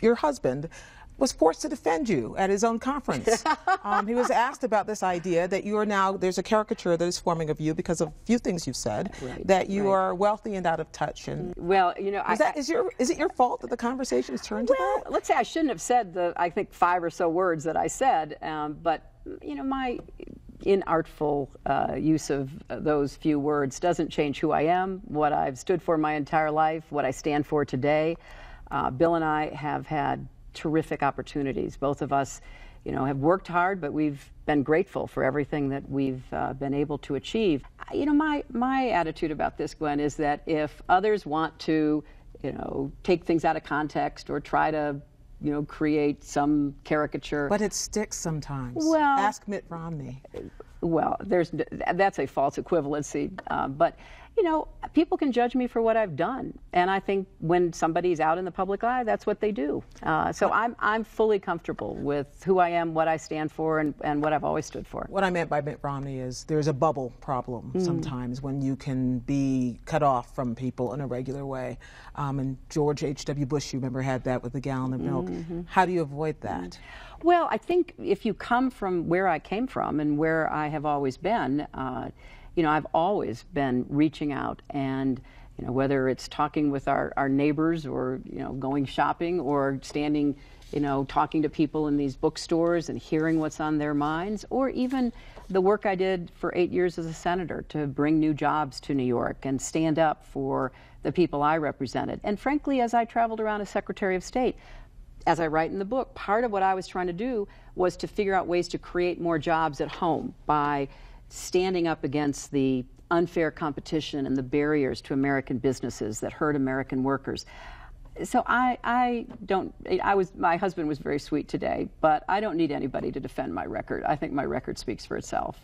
your husband was forced to defend you at his own conference. He was asked about this idea that you are now, there's a caricature that is forming of you because of a few things you've said, that you are wealthy and out of touch. And well, you know, is it your fault that the conversation has turned to that? Let's say I shouldn't have said the, I think, 5 or so words that I said, but, you know, my inartful use of those few words doesn't change who I am, what I've stood for my entire life, what I stand for today. Bill and I have had terrific opportunities. Both of us, you know, have worked hard, but we've been grateful for everything that we've been able to achieve. You know, my attitude about this, Gwen, is that if others want to, you know, take things out of context or try to, you know, create some caricature. But it sticks sometimes. Well, ask Mitt Romney. Well, that's a false equivalency. But, you know, people can judge me for what I've done. And I think when somebody's out in the public eye, that's what they do. So I'm fully comfortable with who I am, what I stand for, and what I've always stood for. What I meant by Mitt Romney is there's a bubble problem sometimes when you can be cut off from people in a regular way. And George H.W. Bush, you remember, had that with the gallon of milk. How do you avoid that? Well, I think if you come from where I came from and where I have always been, you know, I've always been reaching out, and, you know, whether it's talking with our neighbors or, you know, going shopping or standing, you know, talking to people in these bookstores and hearing what's on their minds, or even the work I did for 8 years as a senator to bring new jobs to New York and stand up for the people I represented. And frankly, as I traveled around as Secretary of State, as I write in the book, part of what I was trying to do was to figure out ways to create more jobs at home by standing up against the unfair competition and the barriers to American businesses that hurt American workers. So my husband was very sweet today, but I don't need anybody to defend my record. I think my record speaks for itself.